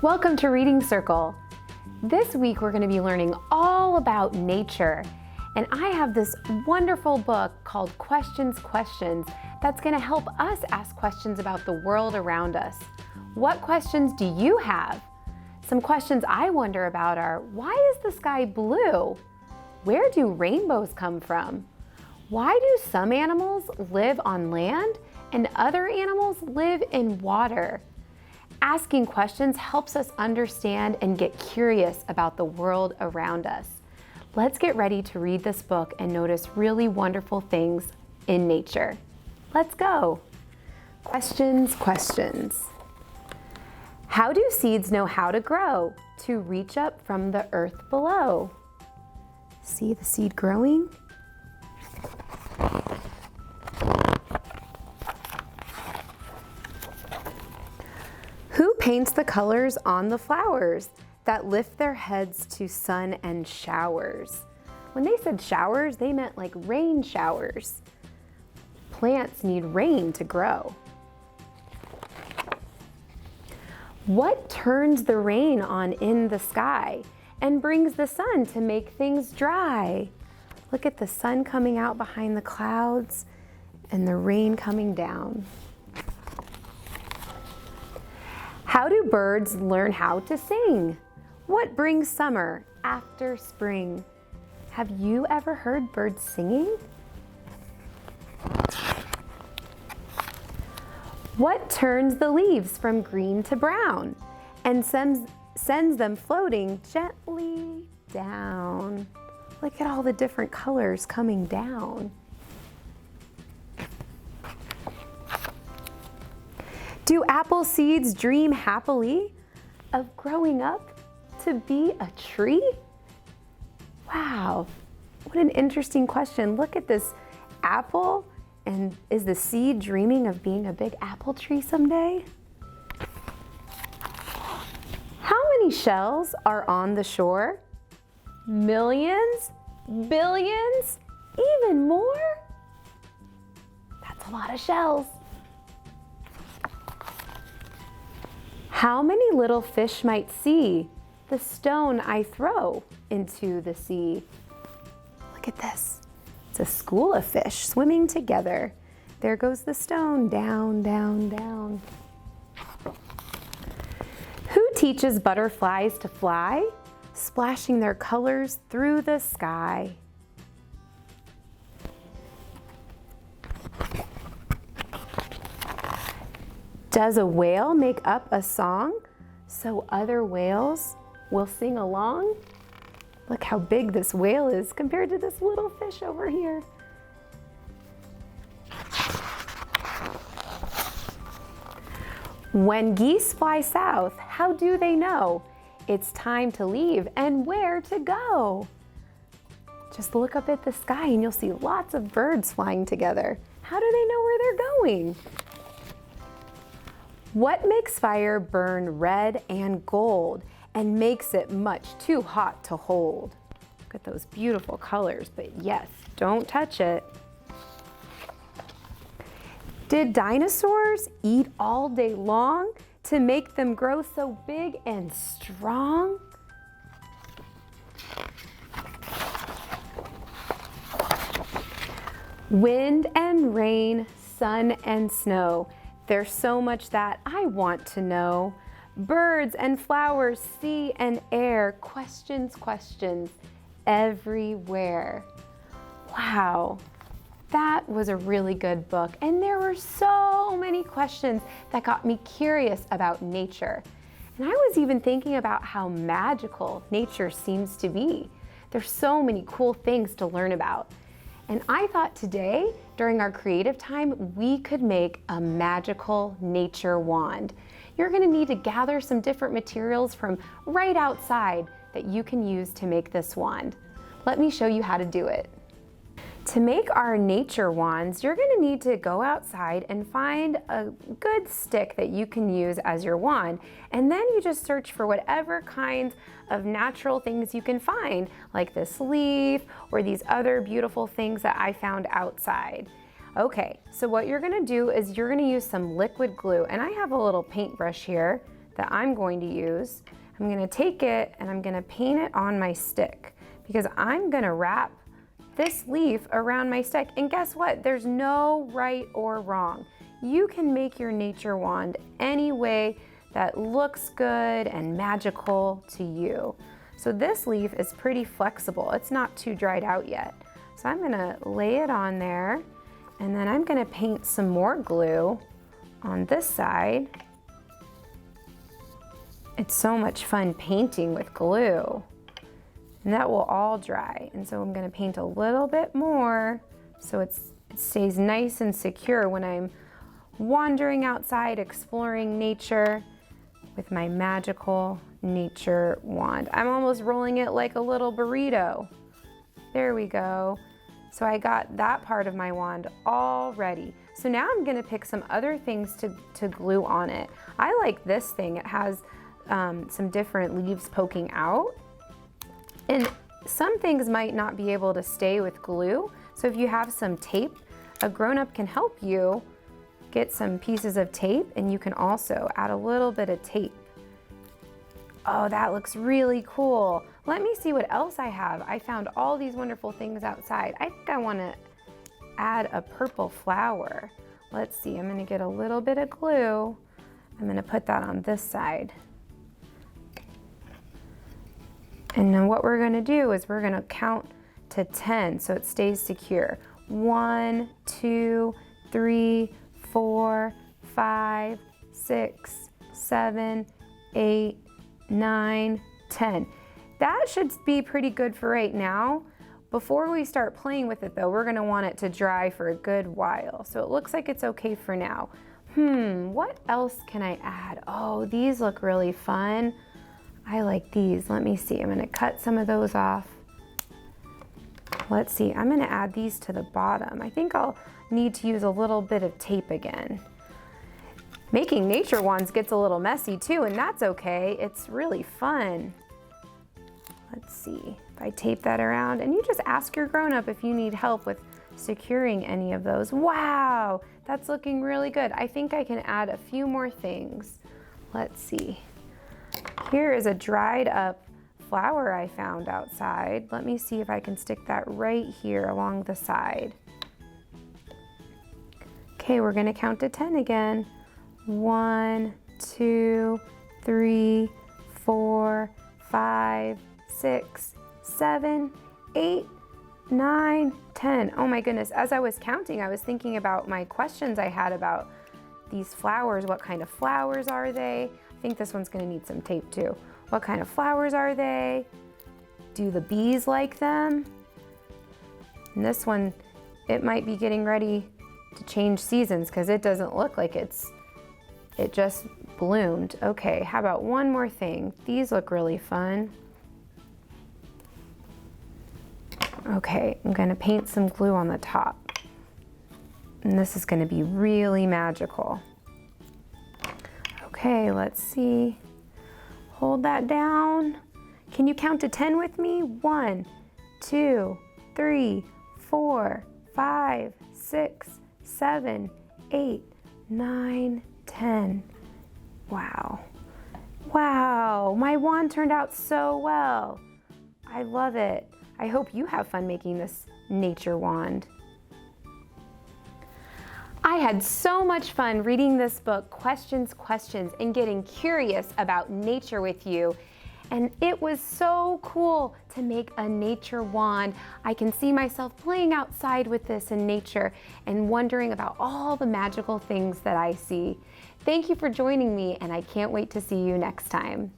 Welcome to Reading Circle. This week we're going to be learning all about nature, and I have this wonderful book called Questions, that's going to help us ask questions about the world around us. What questions do you have? Some questions I wonder about are, why is the sky blue? Where do rainbows come from? Why do some animals live on land and other animals live in water? Asking questions helps us understand and get curious about the world around us. Let's get ready to read this book and notice really wonderful things in nature. Let's go. Questions. How do seeds know how to grow? To reach up from the earth below. See the seed growing? Who paints the colors on the flowers that lift their heads to sun and showers? When they said showers, they meant like rain showers. Plants need rain to grow. What turns the rain on in the sky and brings the sun to make things dry? Look at the sun coming out behind the clouds and the rain coming down. How do birds learn how to sing? What brings summer after spring? Have you ever heard birds singing? What turns the leaves from green to brown and sends them floating gently down? Look at all the different colors coming down. Do apple seeds dream happily of growing up to be a tree? Wow, what an interesting question. Look at this apple, and is the seed dreaming of being a big apple tree someday? How many shells are on the shore? Millions? Billions? Even more? That's a lot of shells. How many little fish might see the stone I throw into the sea? Look at this. It's a school of fish swimming together. There goes the stone, down, down, down. Who teaches butterflies to fly, splashing their colors through the sky? Does a whale make up a song so other whales will sing along? Look how big this whale is compared to this little fish over here. When geese fly south, how do they know it's time to leave and where to go? Just look up at the sky and you'll see lots of birds flying together. How do they know where they're going? What makes fire burn red and gold and makes it much too hot to hold? Look at those beautiful colors, but yes, don't touch it. Did dinosaurs eat all day long to make them grow so big and strong? Wind and rain, sun and snow. There's so much that I want to know. Birds and flowers, sea and air, questions everywhere. Wow, that was a really good book, and there were so many questions that got me curious about nature. And I was even thinking about how magical nature seems to be. There's so many cool things to learn about. And I thought today, during our creative time, we could make a magical nature wand. You're gonna need to gather some different materials from right outside that you can use to make this wand. Let me show you how to do it. To make our nature wands, you're gonna need to go outside and find a good stick that you can use as your wand, and then you just search for whatever kinds of natural things you can find, like this leaf or these other beautiful things that I found outside. Okay, so what you're gonna do is you're gonna use some liquid glue, and I have a little paintbrush here that I'm going to use. I'm gonna take it and I'm gonna paint it on my stick because I'm gonna wrap this leaf around my stick. And guess what? There's no right or wrong. You can make your nature wand any way that looks good and magical to you. So this leaf is pretty flexible. It's not too dried out yet. So I'm gonna lay it on there, and then I'm gonna paint some more glue on this side. It's so much fun painting with glue. And that will all dry. And so I'm gonna paint a little bit more so it stays nice and secure when I'm wandering outside, exploring nature with my magical nature wand. I'm almost rolling it like a little burrito. There we go. So I got that part of my wand all ready. So now I'm gonna pick some other things to glue on it. I like this thing. It has some different leaves poking out. And some things might not be able to stay with glue. So if you have some tape, a grown-up can help you get some pieces of tape, and you can also add a little bit of tape. Oh, that looks really cool. Let me see what else I have. I found all these wonderful things outside. I think I wanna add a purple flower. Let's see, I'm gonna get a little bit of glue. I'm gonna put that on this side. And then what we're gonna do is we're gonna count to 10 so it stays secure. 1, 2, 3, 4, 5, 6, 7, 8, 9, 10. That should be pretty good for right now. Before we start playing with it though, we're gonna want it to dry for a good while. So it looks like it's okay for now. What else can I add? Oh, these look really fun. I like these. Let me see. I'm gonna cut some of those off. Let's see. I'm gonna add these to the bottom. I think I'll need to use a little bit of tape again. Making nature wands gets a little messy too, and that's okay. It's really fun. Let's see. If I tape that around, and you just ask your grown-up if you need help with securing any of those. Wow, that's looking really good. I think I can add a few more things. Let's see. Here is a dried up flower I found outside. Let me see if I can stick that right here along the side. Okay, we're gonna count to 10 again. 1, 2, 3, 4, 5, 6, 7, 8, 9, 10. Oh my goodness, as I was counting, I was thinking about my questions I had about these flowers. What kind of flowers are they? I think this one's gonna need some tape too. What kind of flowers are they? Do the bees like them? And this one, it might be getting ready to change seasons because it doesn't look like it just bloomed. Okay, how about one more thing? These look really fun. Okay, I'm gonna paint some glue on the top. And this is gonna be really magical. Okay, let's see. Hold that down. Can you count to 10 with me? 1, 2, 3, 4, 5, 6, 7, 8, 9, 10. Wow. Wow, my wand turned out so well. I love it. I hope you have fun making this nature wand. I had so much fun reading this book, Questions, and getting curious about nature with you. And it was so cool to make a nature wand. I can see myself playing outside with this in nature and wondering about all the magical things that I see. Thank you for joining me, and I can't wait to see you next time.